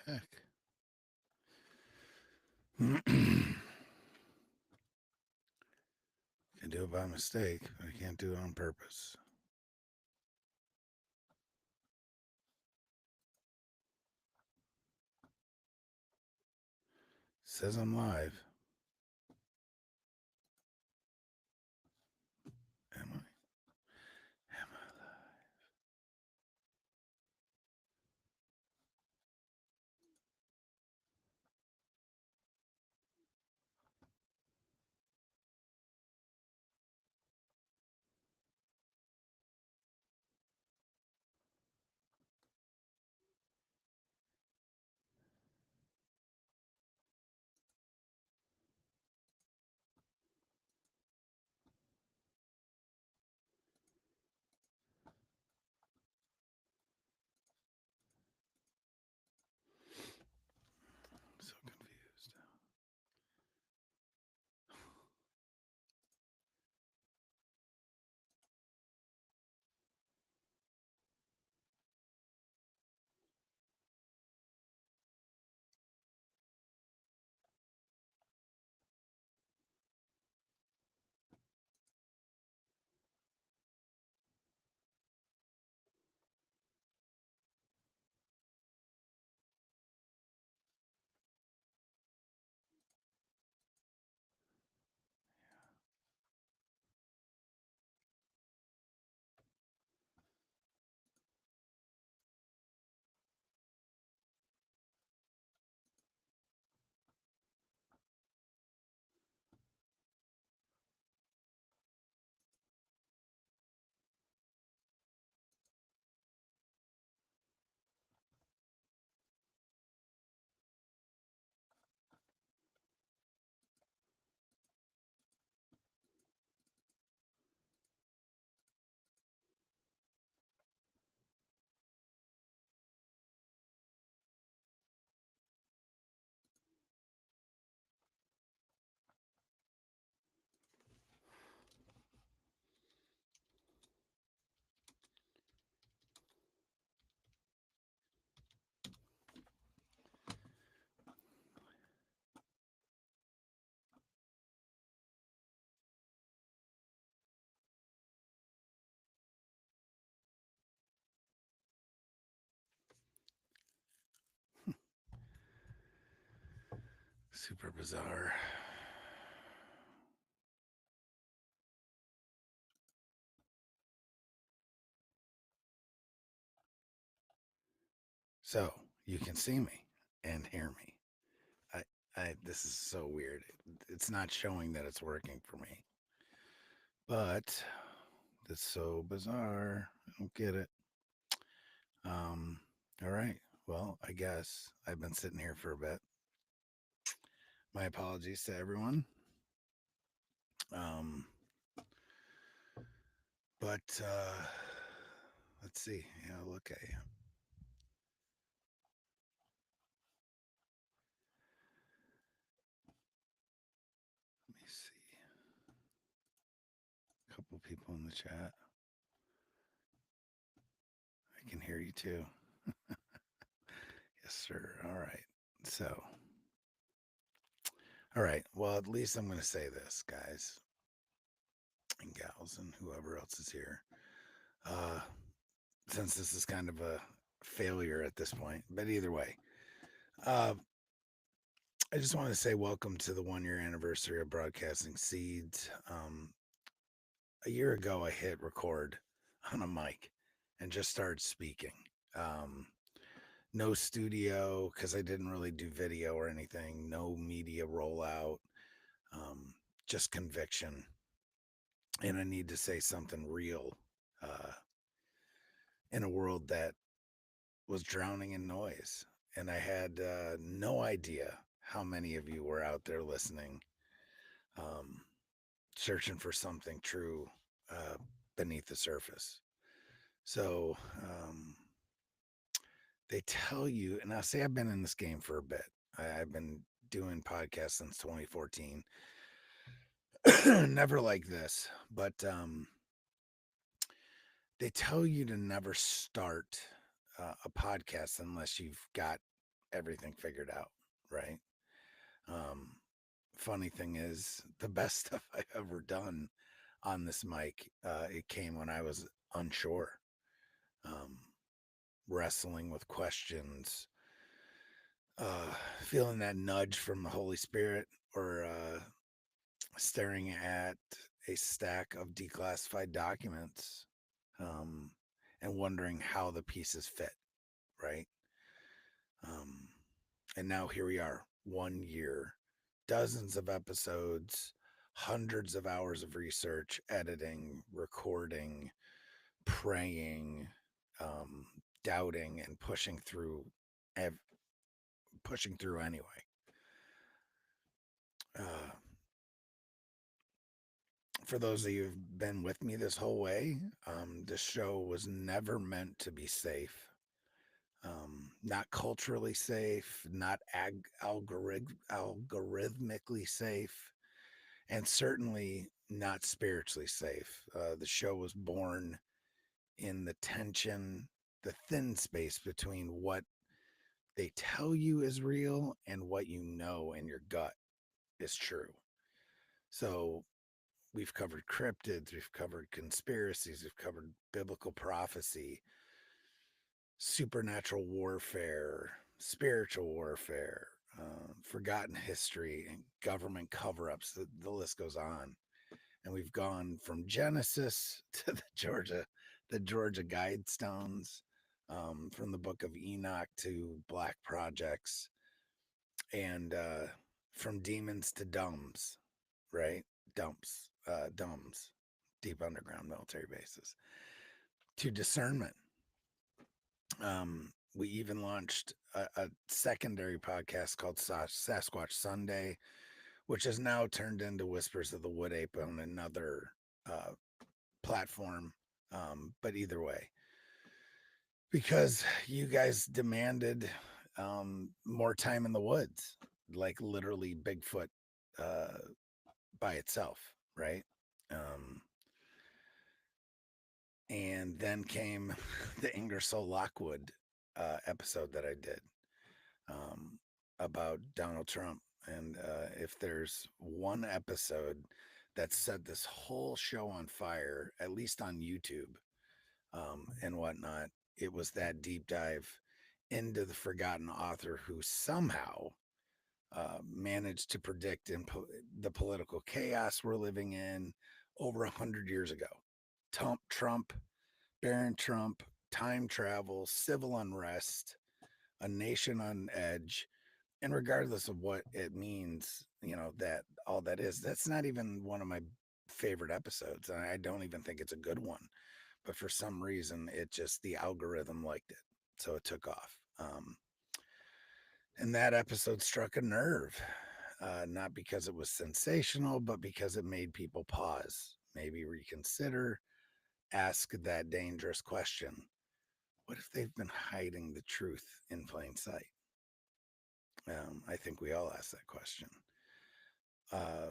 Heck? Can do it by mistake, but I can't do it on purpose. Says I'm live. Am I? Am I live? I'm so confused. Super bizarre. So you can see me and hear me. I, this is so weird. It's not showing that it's working for me, but that's so bizarre. I don't get it. Um, all right. Well, I guess I've been sitting here for a bit. My apologies to everyone. Um, but let's see. Yeah, okay. Let me see. A couple people in the chat. I can hear you too. Yes, sir. All right. So, all right. Well, at least I'm going to say this, guys and gals, and whoever else is here. Uh, since this is kind of a failure at this point, but either way, uh, I just want to say welcome to the 1 year anniversary of Broadcasting Seeds. A year ago, I hit record on a mic and just started speaking. Um, no studio because I didn't really do video or anything, no media rollout, um, just conviction. And I need to say something real uh, in a world that was drowning in noise. And I had no idea how many of you were out there listening, um, searching for something true uh, beneath the surface. So they tell you, and I say I've been in this game for a bit. I've been doing podcasts since 2014. Never like this, but they tell you to never start a podcast unless you've got everything figured out, right? Um, Funny thing is, the best stuff I've ever done on this mic, it came when I was unsure, um, wrestling with questions, feeling that nudge from the Holy Spirit, or staring at a stack of declassified documents, um, and wondering how the pieces fit, right? Um, and now here we are, 1 year, dozens of episodes, hundreds of hours of research, editing, recording, praying, um, doubting, and ev- pushing through anyway. Uh, for those of you who've been with me this whole way, this show was never meant to be safe. Not culturally safe, not algorithmically safe, and certainly not spiritually safe. The show was born in the tension, the thin space between what they tell you is real and what you know in your gut is true. So we've covered cryptids, we've covered conspiracies, we've covered biblical prophecy, supernatural warfare, spiritual warfare, forgotten history, and government cover ups. The list goes on. And we've gone from Genesis to the Georgia Guidestones, from the Book of Enoch to Black Projects, and from demons to dumbs, right? Dumbs, deep underground military bases, to discernment. We even launched a secondary podcast called Sasquatch Sunday, which has now turned into Whispers of the Wood Ape on another uh, platform. But either way, because you guys demanded more time in the woods, like literally Bigfoot uh, by itself, right? Um, and then came the Ingersoll Lockwood episode that I did, um, about Donald Trump. And if there's one episode that set this whole show on fire, at least on YouTube, and whatnot, it was that deep dive into the forgotten author who somehow managed to predict the political chaos we're living in over 100 years ago. Trump, Baron Trump, time travel, civil unrest, a nation on edge. And regardless of what it means, that all that is, that's not even one of my favorite episodes. And I don't even think it's a good one. But for some reason, the algorithm liked it. So it took off. And that episode struck a nerve, not because it was sensational, but because it made people pause, maybe reconsider, ask that dangerous question: what if they've been hiding the truth in plain sight? I think we all ask that question. Uh,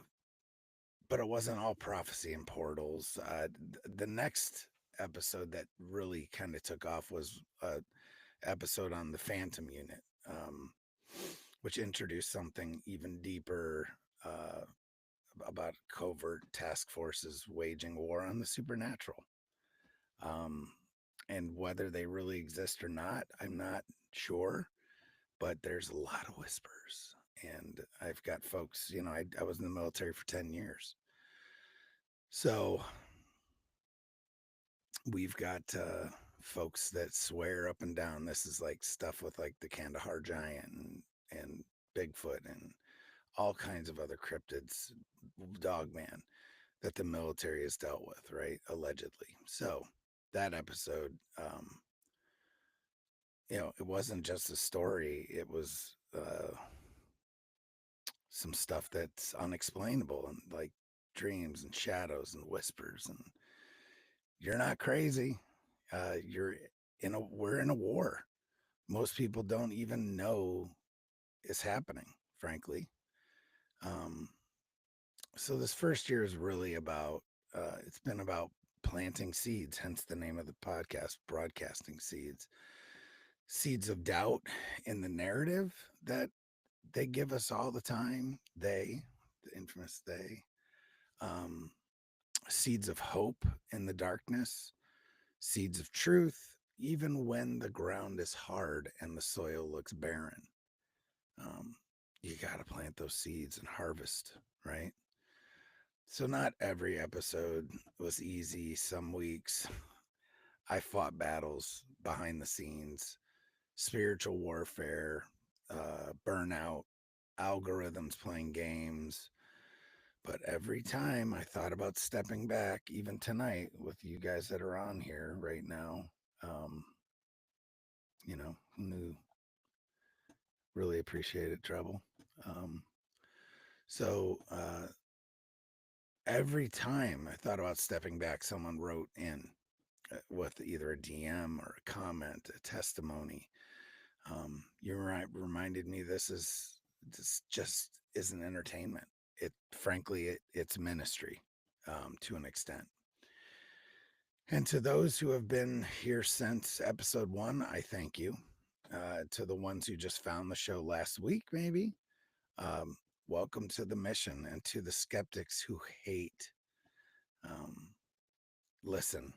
but it wasn't all prophecy and portals. The next episode that really kind of took off was an episode on the Phantom Unit, which introduced something even deeper, uh, about covert task forces waging war on the supernatural. Um, and whether they really exist or not, I'm not sure, but there's a lot of whispers. And I've got folks, I was in the military for 10 years. So we've got folks that swear up and down this is like stuff with like the Kandahar giant and Bigfoot and all kinds of other cryptids, Dogman, that the military has dealt with, right? Allegedly. So that episode, it wasn't just a story. It was some stuff that's unexplainable, and like dreams and shadows and whispers. And you're not crazy. We're in a war. Most people don't even know is happening, frankly. Um, so this first year is really it's been about planting seeds, hence the name of the podcast, Broadcasting Seeds. seeds of doubt in the narrative that they give us all the time. The infamous they, um, seeds of hope in the darkness, seeds of truth, even when the ground is hard and the soil looks barren. Um, you got to plant those seeds and harvest, right? So, not every episode was easy. Some weeks I fought battles behind the scenes, spiritual warfare, burnout, algorithms playing games. But every time I thought about stepping back, even tonight with you guys that are on here right now, um, who knew, really appreciated trouble. Um, so every time I thought about stepping back, someone wrote in with either a DM or a comment, a testimony. Reminded me this just isn't entertainment. It's ministry to an extent. And to those who have been here since episode one, I thank you. To the ones who just found the show last week, maybe, um, welcome to the mission. And to the skeptics who hate, um, listen,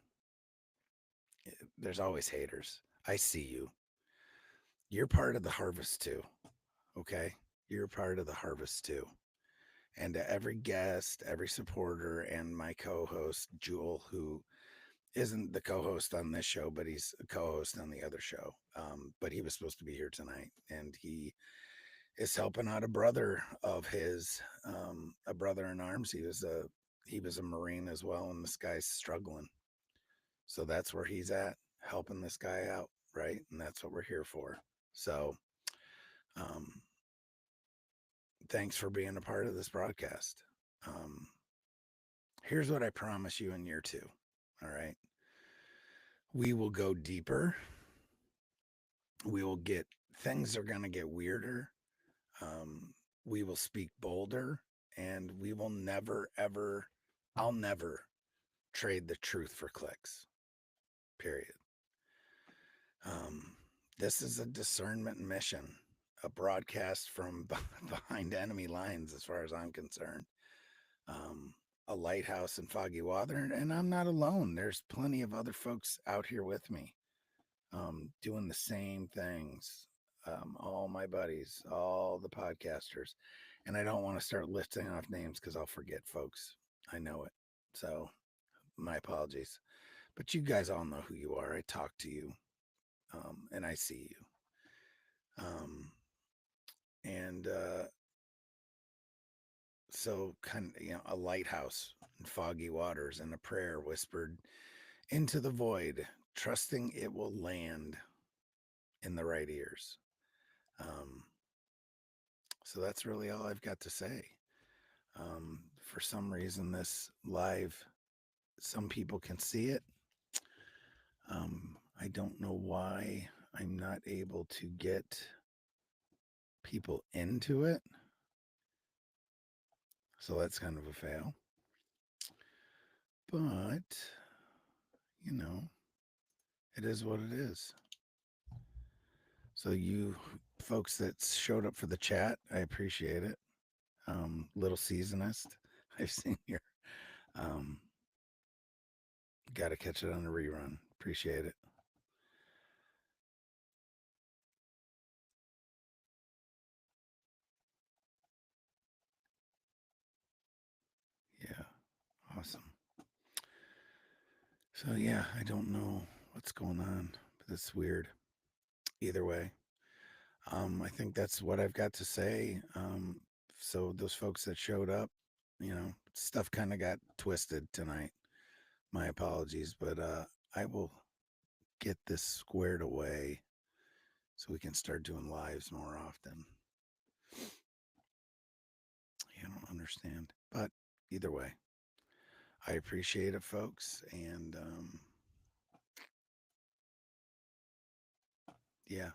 there's always haters. I see you. You're part of the harvest too. Okay. You're part of the harvest too. And to every guest, every supporter, and my co host, Jewel, who isn't the co host on this show, but he's a co host on the other show. But he was supposed to be here tonight. And he is helping out a brother of his, a brother in arms. He was a Marine as well. And this guy's struggling. So that's where he's at, helping this guy out. Right. And that's what we're here for. So, um, thanks for being a part of this broadcast. Um, Here's what I promise you in year two. All right. We will go deeper. We will get, things are going to get weirder. Um, we will speak bolder, and we will never, ever, I'll never trade the truth for clicks, period. Um, this is a discernment mission, a broadcast from behind enemy lines, as far as I'm concerned. Um, a lighthouse in foggy water, and I'm not alone. There's plenty of other folks out here with me, doing the same things. All my buddies, all the podcasters, and I don't want to start listing off names because I'll forget folks. I know it. So my apologies, but you guys all know who you are. I talk to you, and I see you. And so kind of, a lighthouse in foggy waters and a prayer whispered into the void, trusting it will land in the right ears. Um, so that's really all I've got to say. For some reason, this live, some people can see it. I don't know why I'm not able to get people into it. So that's kind of a fail. But, you know, it is what it is. So you folks that showed up for the chat, I appreciate it. Little Seasonist, I've seen your, um, got to catch it on a rerun. Appreciate it. Yeah, awesome. So yeah, I don't know what's going on, but it's weird. Either way, I think that's what I've got to say. So those folks that showed up, stuff kind of got twisted tonight. My apologies, but I will get this squared away so we can start doing lives more often. I don't understand, but either way, I appreciate it, folks, and yeah,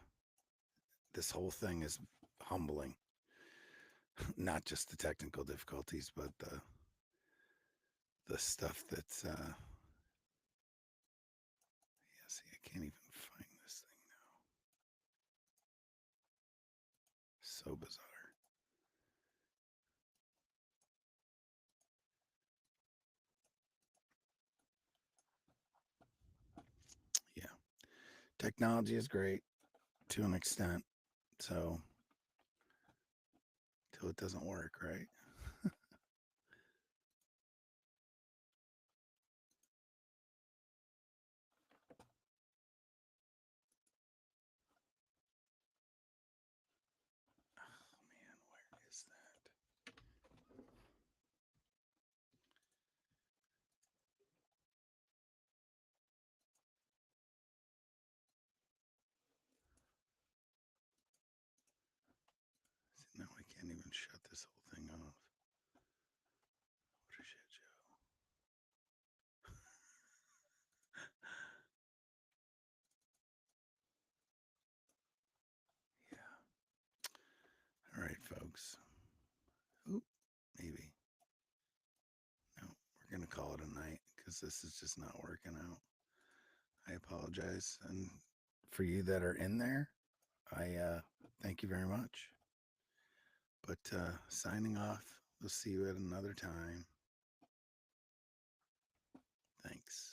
this whole thing is humbling. Not just the technical difficulties, but the stuff that's yeah, see, I can't even find this thing now. So bizarre. Yeah. Technology is great to an extent. So, till it doesn't work, right? Oh, man, where is that? See, now I can't even shut this whole thing off. What a shit show. Yeah. All right, folks. Oop, maybe. No, we're going to call it a night because this is just not working out. I apologize. And for you that are in there, I thank you very much. But signing off, we'll see you at another time. Thanks.